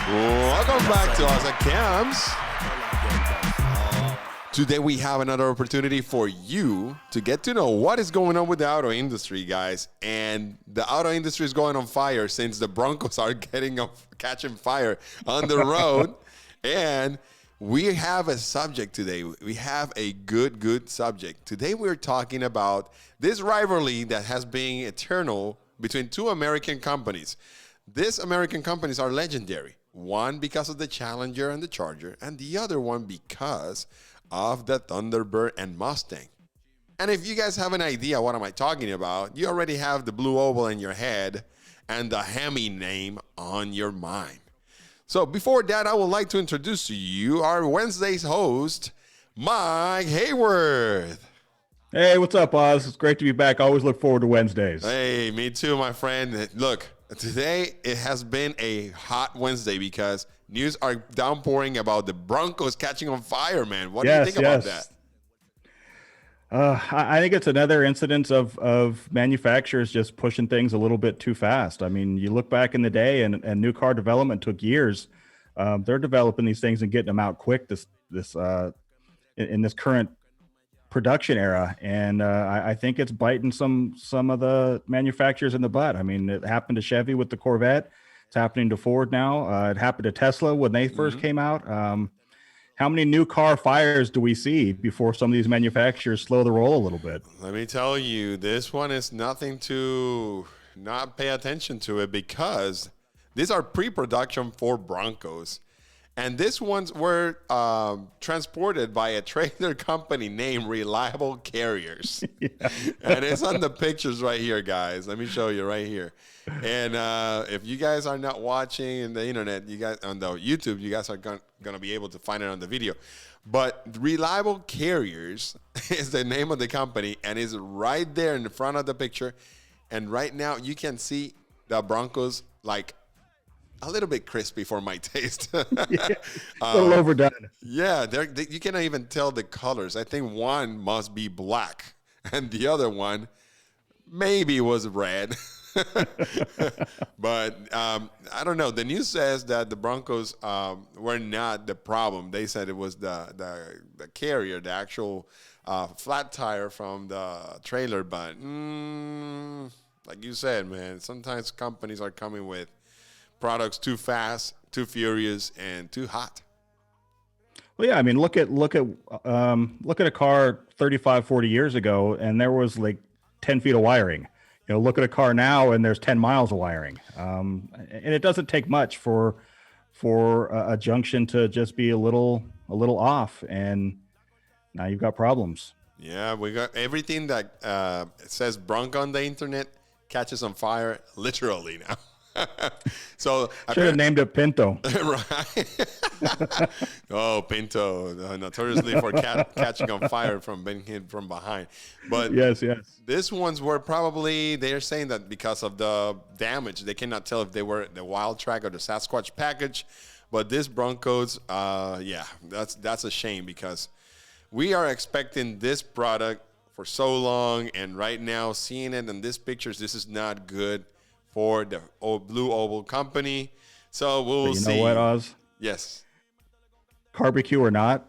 Welcome back to us at Camps. Today we have another opportunity for you to get to know what is going on with the auto industry, guys. And the auto industry is going on fire since the Broncos are catching fire on the road. And we have a subject today. We have a good subject. Today we're talking about this rivalry that has been eternal between two American companies. These American companies are legendary. One because of the Challenger and the Charger, and the other one because of the Thunderbird and Mustang. And if you guys have an idea what am I talking about, you already have the blue oval in your head and the Hemi name on your mind. So before that, I would like to introduce to you our Wednesday's host, Mike Hayworth. Hey, what's up, Oz? It's great to be back. I always look forward to Wednesdays. Hey, me too, my friend. Look, today it has been a hot Wednesday because news are downpouring about the Broncos catching on fire, man. What do you think about that? I think it's another incidence of manufacturers just pushing things a little bit too fast. I mean, you look back in the day and new car development took years. They're developing these things and getting them out quick in this current production era. And I think it's biting some of the manufacturers in the butt. I mean, it happened to Chevy with the Corvette. It's happening to Ford now. It happened to Tesla when they first came out. How many new car fires do we see before some of these manufacturers slow the roll a little bit? Let me tell you, this one is nothing to not pay attention to it because these are pre-production for Broncos. And these ones were transported by a trailer company named Reliable Carriers. Yeah. And it's on the pictures right here, guys. Let me show you right here. And if you guys are not watching on the internet, you guys on the YouTube, you guys are going to be able to find it on the video. But Reliable Carriers is the name of the company and is right there in the front of the picture. And right now you can see the Broncos like a little bit crispy for my taste. A little overdone. Yeah, you cannot even tell the colors. I think one must be black and the other one maybe was red. But I don't know. The news says that the Broncos were not the problem. They said it was the carrier, the actual flat tire from the trailer. But like you said, man, sometimes companies are coming with products too fast, too furious, and too hot. Well, yeah, I mean, look at a car 35, 40 years ago, and there was like 10 feet of wiring. You know, look at a car now, and there's 10 miles of wiring. And it doesn't take much for a junction to just be a little off, and now you've got problems. Yeah, we got everything that says Bronco on the internet catches on fire literally now. So should have named it Pinto. Right. Oh, Pinto, notoriously for catching on fire from being hit from behind. But yes. These ones were probably, they're saying that because of the damage, they cannot tell if they were the Wild Track or the Sasquatch package. But these Broncos, that's a shame because we are expecting this product for so long, and right now seeing it in these pictures, this is not good for the Blue Oval Company. So we'll see. You know what, Oz? Yes. Barbecue or not,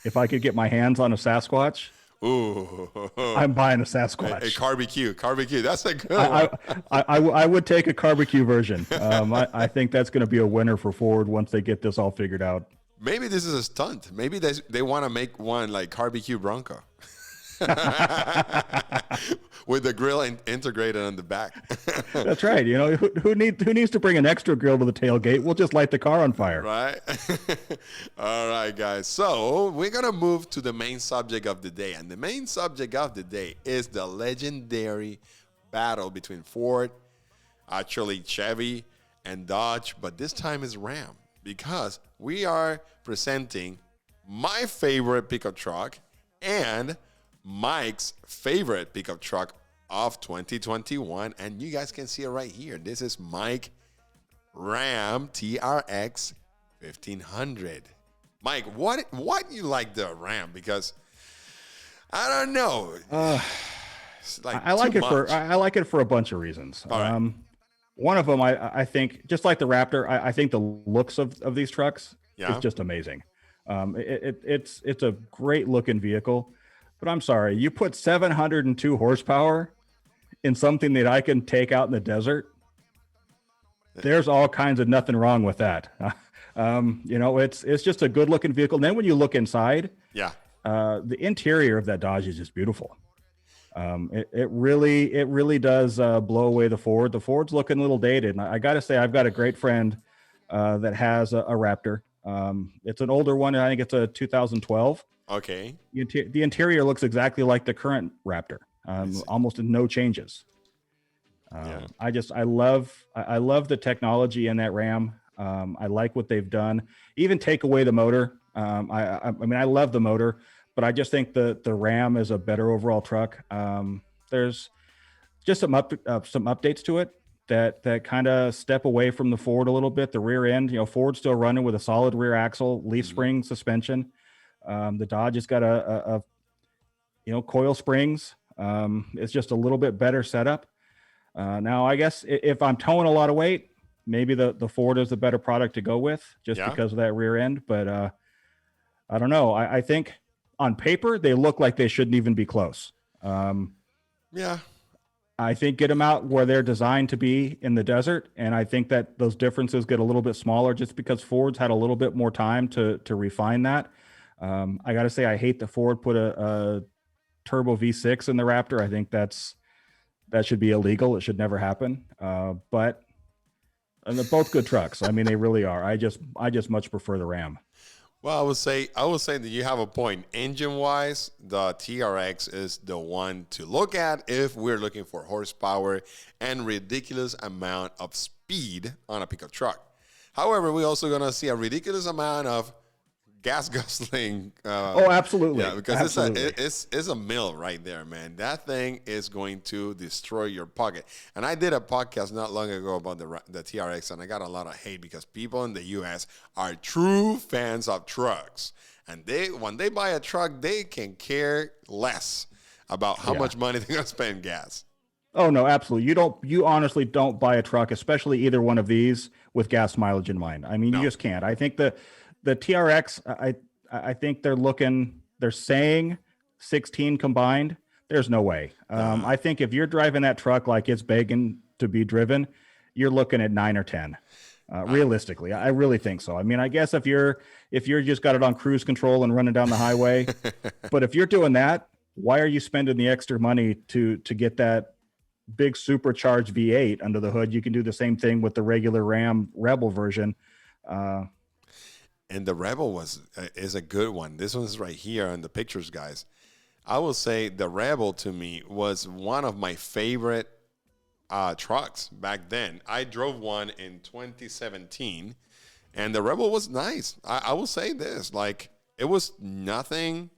if I could get my hands on a Sasquatch, I'm buying a Sasquatch. A barbecue. That's a good one. I would take a barbecue version. I think that's going to be a winner for Ford once they get this all figured out. Maybe this is a stunt. Maybe they want to make one like barbecue Bronco. With the grill integrated on the back. That's right. You know, who needs to bring an extra grill to the tailgate? We'll just light the car on fire. Right. All right, guys. So we're going to move to the main subject of the day. And the main subject of the day is the legendary battle between Ford, actually Chevy, and Dodge. But this time is Ram, because we are presenting my favorite pickup truck and Mike's favorite pickup truck of 2021, and you guys can see it right here. This is Mike Ram TRX 1500. Mike, what you like the Ram? Because I don't know. I like it for a bunch of reasons. All right. One of them, I think, just like the Raptor, I think the looks of these trucks is Yeah. just amazing. It's a great looking vehicle, but I'm sorry, you put 702 horsepower in something that I can take out in the desert. There's all kinds of nothing wrong with that. It's just a good looking vehicle. And then when you look inside, Yeah. the interior of that Dodge is just beautiful. It really does blow away the Ford. The Ford's looking a little dated, and I got to say, I've got a great friend that has a Raptor. It's an older one. I think it's a 2012. Okay. The interior looks exactly like the current Raptor, almost no changes. Yeah. I love the technology in that Ram. I like what they've done. Even take away the motor. I mean, I love the motor, but I just think the Ram is a better overall truck. There's just some updates to it that kind of step away from the Ford a little bit. The rear end, Ford's still running with a solid rear axle, leaf spring suspension. The Dodge has got a coil springs. It's just a little bit better setup. Now, I guess if I'm towing a lot of weight, maybe the Ford is the better product to go with just because of that rear end. But I don't know. I think on paper, they look like they shouldn't even be close. Yeah. I think get them out where they're designed to be in the desert. And I think that those differences get a little bit smaller just because Ford's had a little bit more time to refine that. I got to say, I hate that Ford put a turbo V6 in the Raptor. I think that should be illegal. It should never happen. But and they're both good trucks. I mean, they really are. I just much prefer the Ram. Well, I would say that you have a point. Engine-wise, the TRX is the one to look at if we're looking for horsepower and ridiculous amount of speed on a pickup truck. However, we're also going to see a ridiculous amount of gas guzzling. Oh, absolutely. Yeah, because absolutely. it's a mill right there, man. That thing is going to destroy your pocket. And I did a podcast not long ago about the TRX, and I got a lot of hate because people in the U.S. are true fans of trucks. And when they buy a truck, they can care less about how much money they're going to spend gas. Oh, no, absolutely. You honestly don't buy a truck, especially either one of these, with gas mileage in mind. I mean, you just can't. I think the TRX, I think they're saying 16 combined. There's no way. I think if you're driving that truck like it's begging to be driven, you're looking at 9 or 10. Realistically, I really think so. I mean, I guess if you're just got it on cruise control and running down the highway, but if you're doing that, why are you spending the extra money to get that big supercharged V8 under the hood? You can do the same thing with the regular Ram Rebel version. And the Rebel is a good one. This one's right here in the pictures, guys. I will say the Rebel to me was one of my favorite trucks back then. I drove one in 2017, and the Rebel was nice. I will say this, like, it was nothing.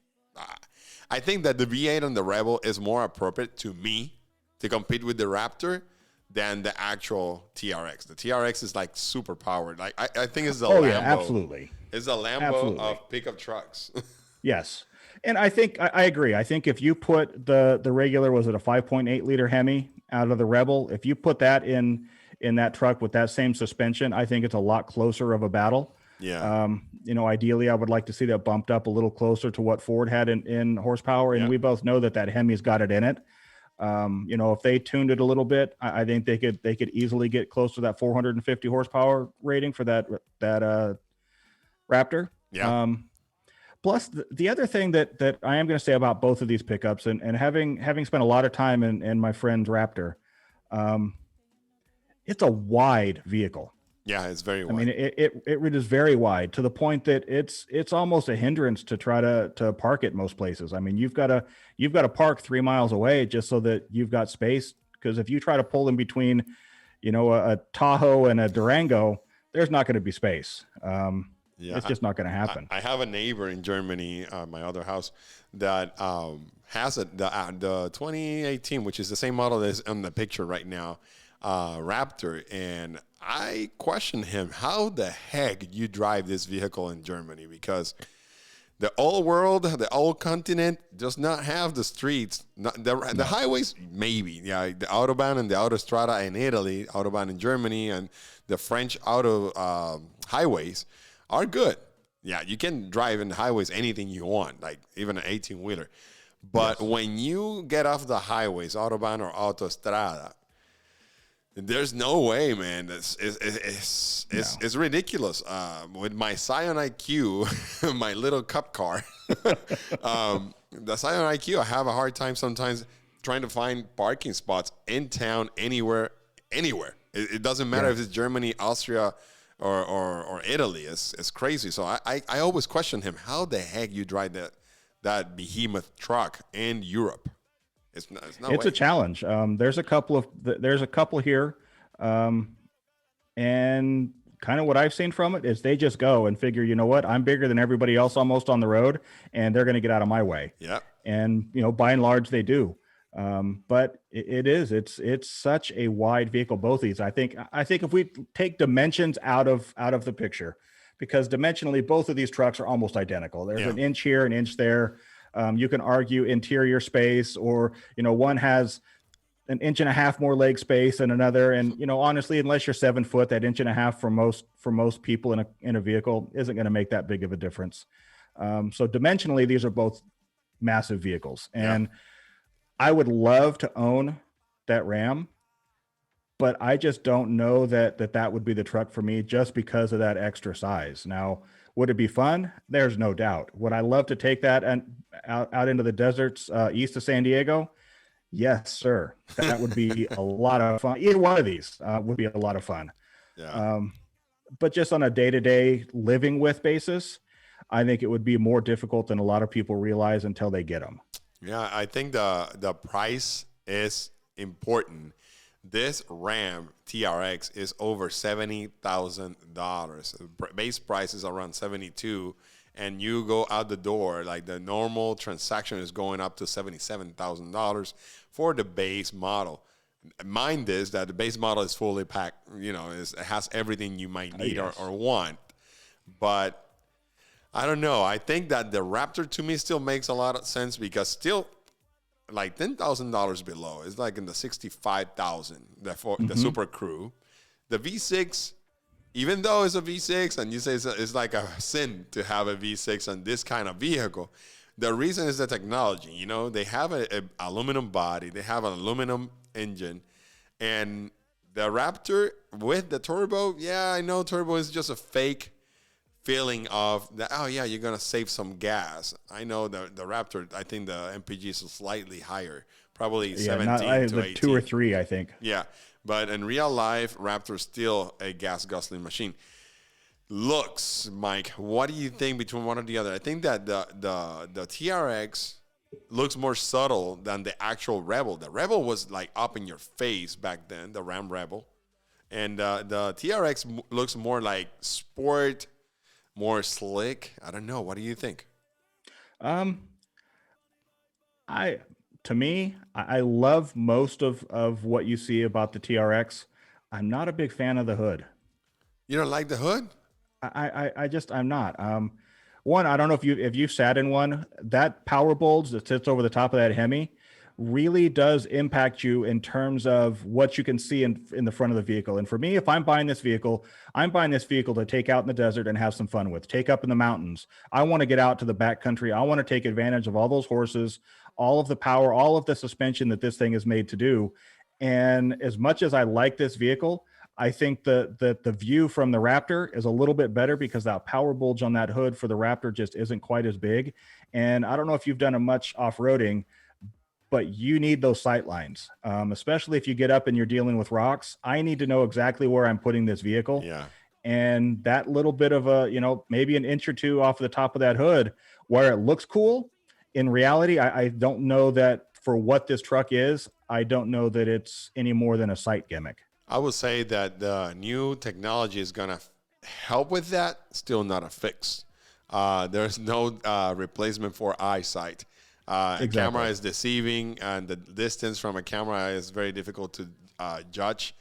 I think that the V8 on the Rebel is more appropriate to me to compete with the Raptor than the actual TRX. The TRX is like super powered. Like I think it's the Lambo. Yeah, absolutely. It's a Lambo of pickup trucks. Yes. And I think I agree. I think if you put the regular, was it a 5.8 liter Hemi out of the Rebel, if you put that in that truck with that same suspension, I think it's a lot closer of a battle. Yeah. Ideally, I would like to see that bumped up a little closer to what Ford had in horsepower. And we both know that Hemi's got it in it. If they tuned it a little bit, I think they could easily get close to that 450 horsepower rating for that Raptor. Yeah. Plus, the other thing that I am going to say about both of these pickups, and having spent a lot of time in my friend's Raptor, it's a wide vehicle. Yeah, it's very wide. I mean, it is very wide to the point that it's almost a hindrance to try to park it most places. I mean, you've got to park 3 miles away just so that you've got space. Because if you try to pull in between, a Tahoe and a Durango, there's not going to be space. It's just not going to happen. I have a neighbor in Germany, my other house, that has the 2018, which is the same model that's on the picture right now, Raptor, and I questioned him, how the heck you drive this vehicle in Germany? Because the old world, the old continent does not have the streets, the highways, maybe. Yeah, the Autobahn and the Autostrada in Italy, Autobahn in Germany, and the French highways are good. Yeah, you can drive in the highways anything you want, like even an 18-wheeler. But when you get off the highways, Autobahn or Autostrada, there's no way, man. It's ridiculous. With my Scion IQ, my little cup car, the Scion IQ, I have a hard time sometimes trying to find parking spots in town, anywhere. It doesn't matter if it's Germany, Austria, or Italy. It's crazy. So I always question him. How the heck you drive that behemoth truck in Europe? It's a challenge. There's a couple here, and kind of what I've seen from it is they just go and figure, you know what, I'm bigger than everybody else almost on the road, and they're going to get out of my way. Yeah. And by and large they do. But it's such a wide vehicle. Both of these, I think if we take dimensions out of the picture, because dimensionally both of these trucks are almost identical. There's an inch here, an inch there. You can argue interior space, or one has an inch and a half more leg space than another, and honestly, unless you're 7 foot, that inch and a half for most people in a vehicle isn't going to make that big of a difference. So dimensionally, these are both massive vehicles, and I would love to own that Ram, but I just don't know that would be the truck for me just because of that extra size. Now, would it be fun? There's no doubt. Would I love to take that and out into the deserts east of San Diego? Yes, sir. That would be a lot of fun. Either one of these would be a lot of fun. Yeah. But just on a day-to-day living with basis, I think it would be more difficult than a lot of people realize until they get them. Yeah, I think the price is important. This Ram TRX is over $70,000. Base price is around $72,000, and you go out the door, like the normal transaction is going up to $77,000 for the base model. Mind this, that the base model is fully packed. It has everything you might need or want. But I don't know. I think that the Raptor to me still makes a lot of sense, because still, like $10,000 below, it's like in the $65,000 the Super Crew. The V6, even though it's a V6, and you say it's like a sin to have a V6 on this kind of vehicle, the reason is the technology. They have a aluminum body, they have an aluminum engine, and the Raptor with the turbo, I know turbo is just a fake feeling of that. Oh yeah, you're gonna save some gas. I know the Raptor, I think the MPG is slightly higher, probably 17 to 18. 2 or 3, I think. Yeah, but in real life, Raptor's still a gas guzzling machine. Looks, Mike, what do you think between one or the other? I think that the TRX looks more subtle than the actual Rebel. The Rebel was like up in your face back then, the Ram Rebel, and the TRX looks more like sport, more slick. I don't know. What do you think? I love most of what you see about the TRX. I'm not a big fan of the hood. You don't like the hood? I'm not. One, I don't know if you sat in one. That power bulge that sits over the top of that Hemi really does impact you in terms of what you can see in the front of the vehicle. And for me, if I'm buying this vehicle to take out in the desert and have some fun with, take up in the mountains. I want to get out to the backcountry. I want to take advantage of all those horses, all of the power, all of the suspension that this thing is made to do. And as much as I like this vehicle, I think the view from the Raptor is a little bit better, because that power bulge on that hood for the Raptor just isn't quite as big. And I don't know if you've done much off-roading, but you need those sight lines, especially if you get up and you're dealing with rocks. I need to know exactly where I'm putting this vehicle. Yeah. And that little bit of maybe an inch or two off the top of that hood where it looks cool, in reality, I don't know that for what this truck is, I don't know that it's any more than a sight gimmick. I would say that the new technology is going to help with that. Still not a fix. There's no replacement for eyesight. Exactly. A camera is deceiving, and the distance from a camera is very difficult to judge.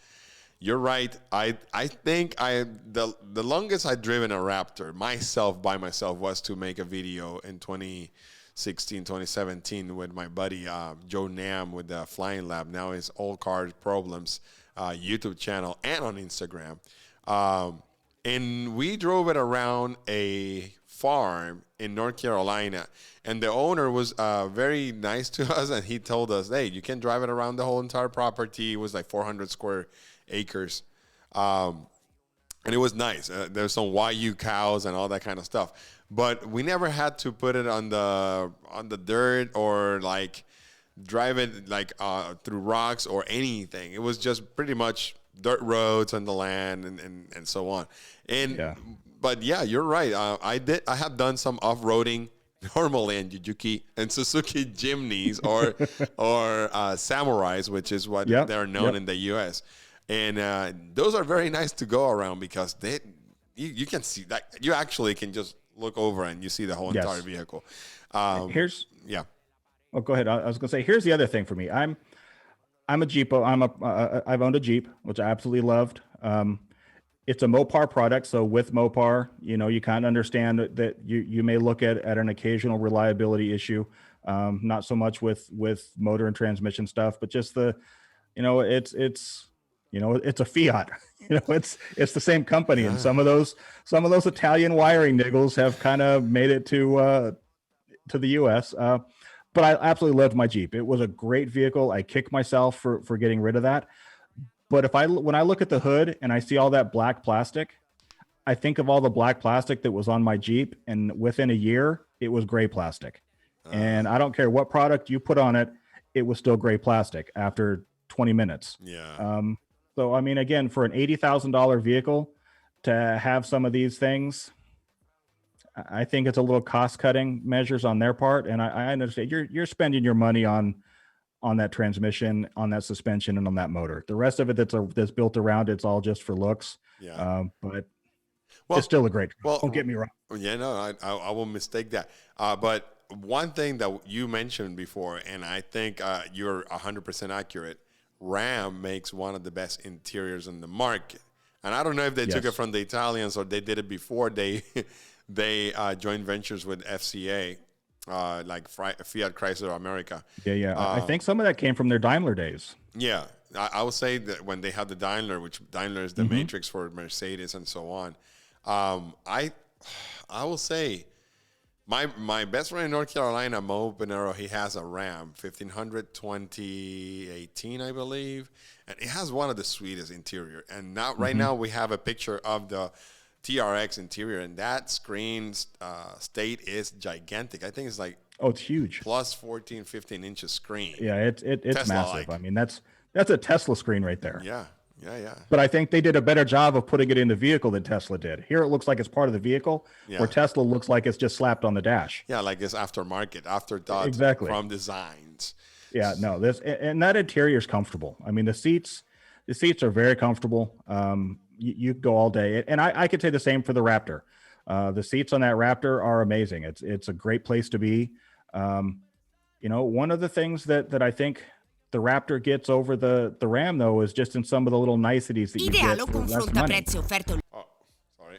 You're right. I think the longest I've driven a Raptor myself by myself was to make a video in 2016, 2017 with my buddy Joe Nam with the Flying Lab. Now it's All Cars Problems YouTube channel and on Instagram. And we drove it around a farm in North Carolina. And the owner was very nice to us, and he told us, hey, you can drive it around the whole entire property. It was like 400 square acres. And it was nice. There's some YU cows and all that kind of stuff. But we never had to put it on the dirt or like drive it like through rocks or anything. It was just pretty much dirt roads on the land and so on. And but yeah, you're right. I have done some off-roading normally in Suzuki Jimneys or Samurais, which is what they're known in the U.S. And those are very nice to go around because you can see that. You actually can just look over and you see the whole entire vehicle. Oh, go ahead. I was going to say, here's the other thing for me. I'm a Jeepo. I've owned a Jeep, which I absolutely loved. It's a Mopar product, so with Mopar, you kind of understand that you may look at an occasional reliability issue, not so much with motor and transmission stuff, but just it's a Fiat. It's the same company, and some of those Italian wiring niggles have kind of made it to the U.S. But I absolutely loved my Jeep. It was a great vehicle. I kick myself for getting rid of that. But when I look at the hood and I see all that black plastic, I think of all the black plastic that was on my Jeep, and within a year, it was gray plastic. And I don't care what product you put on it, it was still gray plastic after 20 minutes. Yeah. So, I mean, again, for an $80,000 vehicle to have some of these things, I think it's a little cost-cutting measures on their part. And I understand you're spending your money on that transmission, on that suspension, and on that motor. The rest of it that's built around it's all just for looks. Yeah. But it's still a great. Well, don't get me wrong. Yeah, no, I won't mistake that. But one thing that you mentioned before, and I think you're 100% accurate. Ram makes one of the best interiors in the market, and I don't know if they took it from the Italians or they did it before they joined ventures with FCA. Like Fiat Chrysler America. Yeah. I think some of that came from their Daimler days. Yeah. I would say that when they had the Daimler, which Daimler is the matrix for Mercedes and so on. I will say my best friend in North Carolina, Mo Pinero, he has a Ram 1500 2018, I believe. And it has one of the sweetest interior. And now right now we have a picture of the TRX interior, and that screen state is gigantic. I think it's like it's huge, plus 14, 15 inches screen. Yeah, it's massive. I mean, that's a Tesla screen right there. Yeah. But I think they did a better job of putting it in the vehicle than Tesla did. Here it looks like it's part of the vehicle, where Tesla looks like it's just slapped on the dash. Yeah, like it's aftermarket, afterthought from designs. Yeah, no, and that interior is comfortable. I mean, the seats are very comfortable. You go all day. And I could say the same for the Raptor. The seats on that Raptor are amazing. It's a great place to be. One of the things that I think the Raptor gets over the Ram, though, is just in some of the little niceties that you get for less money. Oh, sorry.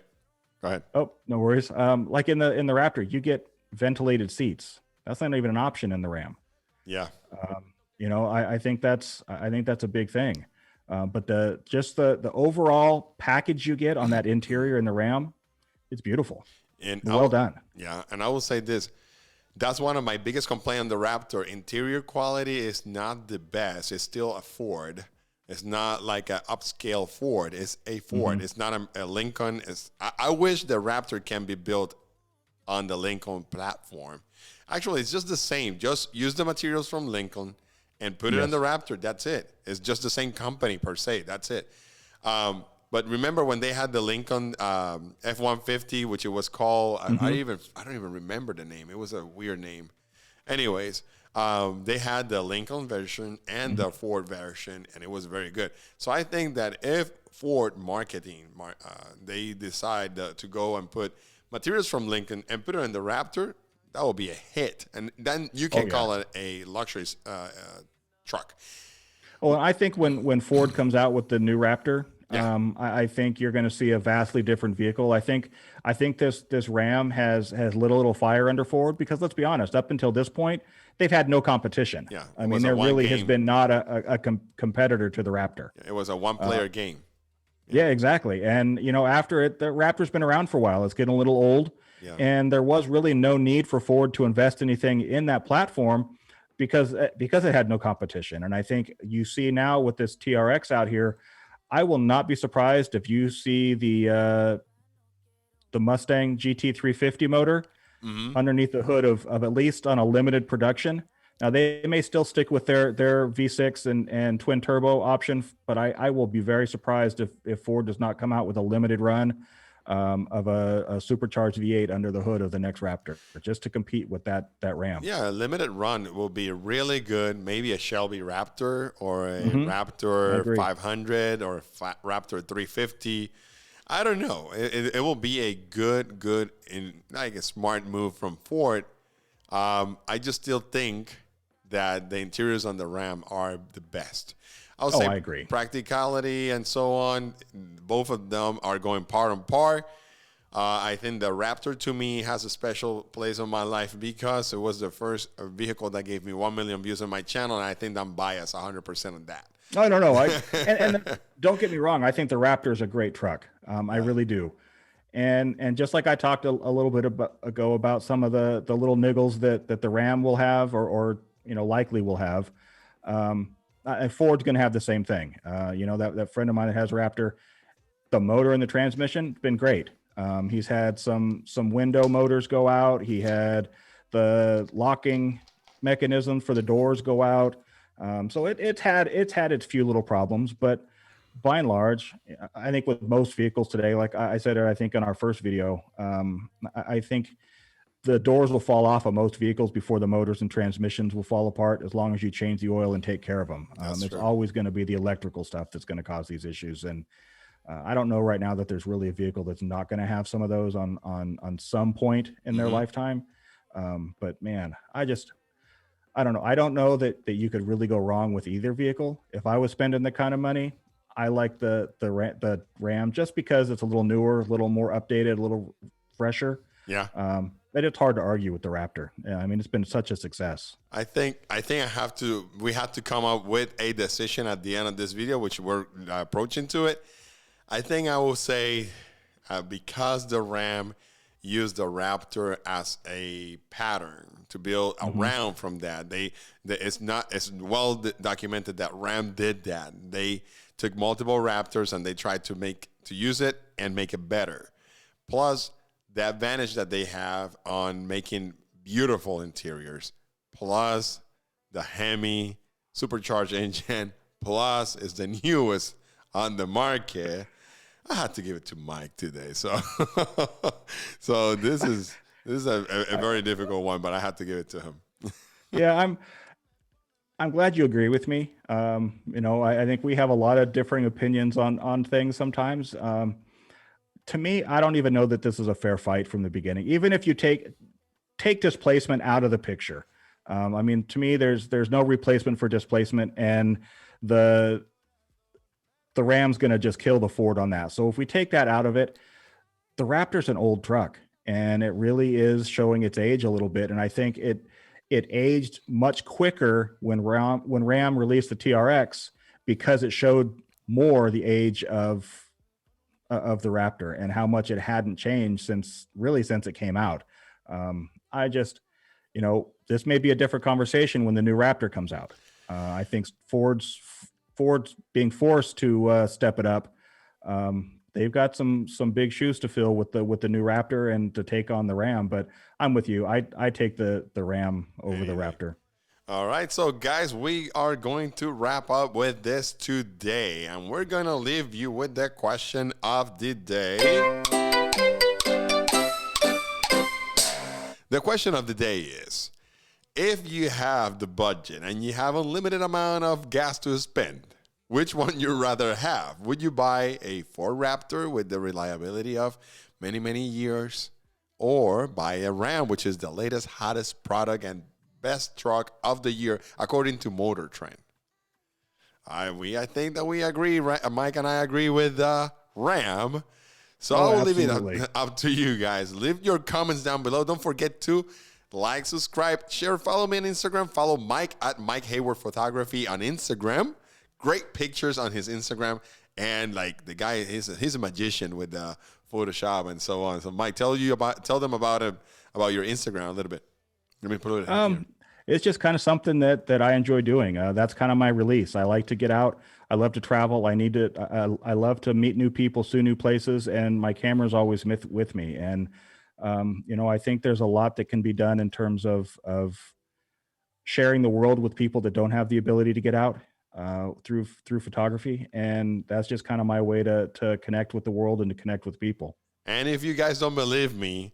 Go ahead. Oh, no worries. Like in the Raptor, you get ventilated seats. That's not even an option in the Ram. Yeah. I think that's a big thing. But the overall package you get on that interior in the Ram, it's beautiful. And well done. Yeah, and I will say this. That's one of my biggest complaints on the Raptor. Interior quality is not the best. It's still a Ford. It's not like an upscale Ford. It's a Ford. It's not a Lincoln. I wish the Raptor can be built on the Lincoln platform. Actually, it's just the same. Just use the materials from Lincoln and put it on the Raptor. That's it. It's just the same company per se. That's it. But remember when they had the Lincoln F-150, which it was called, I don't even remember the name. It was a weird name. Anyways, they had the Lincoln version and the Ford version, and it was very good. So I think that if Ford marketing, they decide to go and put materials from Lincoln and put it in the Raptor, that will be a hit. And then you can call it a luxury truck. Well, I think when Ford comes out with the new Raptor, Yeah. I think you're going to see a vastly different vehicle. I think this Ram has little fire under Ford because let's be honest, up until this point, they've had no competition. Yeah. I It mean, was a there one really has game. been not a competitor to the Raptor. It was a one player game. Yeah. Yeah, exactly. And after it, the Raptor's been around for a while. It's getting a little old, Yeah. and there was really no need for Ford to invest anything in that platform because it had no competition. And I think you see now with this TRX out here, I will not be surprised if you see the Mustang GT350 motor Hmm. underneath the hood of at least on a limited production. Now they may still stick with their V6 and twin turbo option, but I will be very surprised if Ford does not come out with a limited run of a supercharged V8 under the hood of the next Raptor, just to compete with that Ram. Yeah, a limited run will be really good. Maybe a Shelby Raptor or a I Raptor agree. 500 or a Raptor 350. I don't know. It will be a good, in like a smart move from Ford. I just still think that the interiors on the Ram are the best. I'll Oh, say I agree. practicality and so on. Both of them are going par on par. I think the Raptor to me has a special place in my life because it was the first vehicle that gave me 1 million views on my channel, and I think I'm biased 100% on that. No. And don't get me wrong. I think the Raptor is a great truck. I Yeah. really do. And just like I talked a little bit ago about some of the little niggles that the Ram will have or likely will have, and Ford's going to have the same thing. That friend of mine that has a Raptor, the motor and the transmission been great. He's had some window motors go out. He had the locking mechanism for the doors go out. So it's had its few little problems, but by and large, I think with most vehicles today, like I said, I think in our first video, I think the doors will fall off of most vehicles before the motors and transmissions will fall apart as long as you change the oil and take care of them. That's It's true. always going to be the electrical stuff that's going to cause these issues. And I don't know right now that there's really a vehicle that's not going to have some of those on some point in their Hmm. lifetime. But man, I don't know. I don't know that you could really go wrong with either vehicle. If I was spending the kind of money, I like the Ram just because it's a little newer, a little more updated, a little fresher. Yeah. But it's hard to argue with the Raptor. Yeah, I mean, it's been such a success. We have to come up with a decision at the end of this video, which we're approaching to it. I think I will say because the Ram used the Raptor as a pattern to build around from that. It's well documented that Ram did that. They took multiple Raptors and they tried to use it and make it better. Plus, the advantage that they have on making beautiful interiors, plus the Hemi supercharged engine, plus is the newest on the market. I had to give it to Mike today, so so this is a very difficult one, but I had to give it to him. Yeah, I'm glad you agree with me. I think we have a lot of differing opinions on things sometimes. To me, I don't even know that this is a fair fight from the beginning. Even if you take displacement out of the picture, I mean, to me, there's no replacement for displacement, and the Ram's going to just kill the Ford on that. So if we take that out of it, the Raptor's an old truck, and it really is showing its age a little bit. And I think it aged much quicker when Ram released the TRX because it showed more the age of the Raptor and how much it hadn't changed since it came out. I just, this may be a different conversation when the new Raptor comes out. I think Ford's being forced to step it up. They've got some big shoes to fill with the new Raptor and to take on the Ram. But I'm with you. I take the Ram over the Raptor. All right, so guys, we are going to wrap up with this today, and we're going to leave you with the question of the day. The question of the day is, if you have the budget and you have a limited amount of gas to spend, which one you rather have? Would you buy a Ford Raptor with the reliability of many, many years, or buy a Ram, which is the latest, hottest product and best truck of the year, according to Motor Trend? I think that we agree, right? Mike and I agree with RAM. So Oh, I will leave absolutely. it up to you guys. Leave your comments down below. Don't forget to like, subscribe, share, follow me on Instagram. Follow Mike at Mike Hayward Photography on Instagram. Great pictures on his Instagram. And like the guy, he's a magician with Photoshop and so on. So Mike, tell them about your Instagram a little bit. Let me put it here. It's just kind of something that I enjoy doing. That's kind of my release. I like to get out. I love to travel. I love to meet new people, see new places, and my camera's always with me. And I think there's a lot that can be done in terms of sharing the world with people that don't have the ability to get out through photography. And that's just kind of my way to connect with the world and to connect with people. And if you guys don't believe me,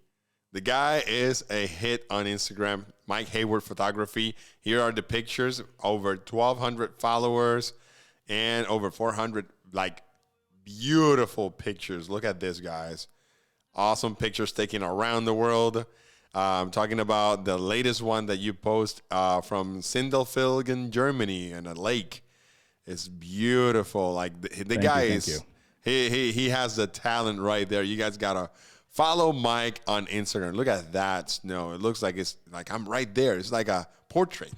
the guy is a hit on Instagram, Mike Hayward Photography. Here are the pictures, over 1,200 followers and over 400 like beautiful pictures. Look at this, guys. Awesome pictures taken around the world. I'm talking about the latest one that you post from Sindelfingen, Germany, and a lake. It's beautiful. Like the guy is, he has the talent right there. You guys gotta follow Mike on Instagram. Look at that snow. It looks like it's like I'm right there. It's like a portrait.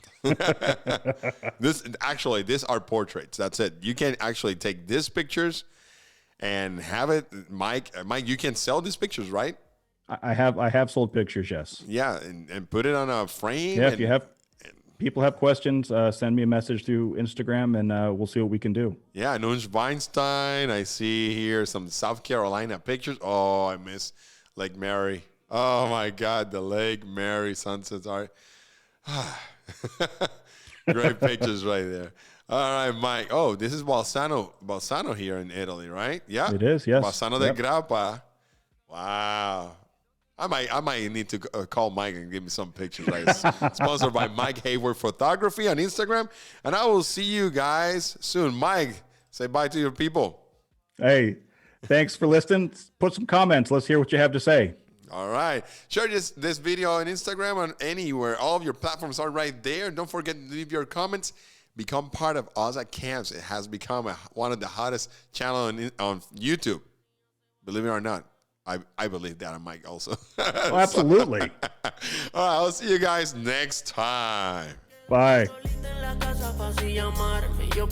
These are portraits. That's it. You can actually take these pictures and have it, Mike. Mike, you can sell these pictures, right? I have sold pictures, yes. Yeah, and put it on a frame. Yeah, if people have questions, send me a message through Instagram, and we'll see what we can do. Yeah, Neuschwanstein. I see here some South Carolina pictures. Oh, I miss Lake Mary. Oh my God, the Lake Mary sunsets are great pictures right there. All right, Mike. Oh, this is Bolzano here in Italy, right? Yeah, it is. Yes, Bolzano del Grappa. Wow. I might need to call Mike and give me some pictures. Right? Sponsored by Mike Hayward Photography on Instagram. And I will see you guys soon. Mike, say bye to your people. Hey, thanks for listening. Put some comments. Let's hear what you have to say. All right. Share this video on Instagram, on anywhere. All of your platforms are right there. Don't forget to leave your comments. Become part of Oz at Camps. It has become one of the hottest channels on YouTube. Believe it or not. I believe that on Mike also. Oh, absolutely. All right, I'll see you guys next time. Bye.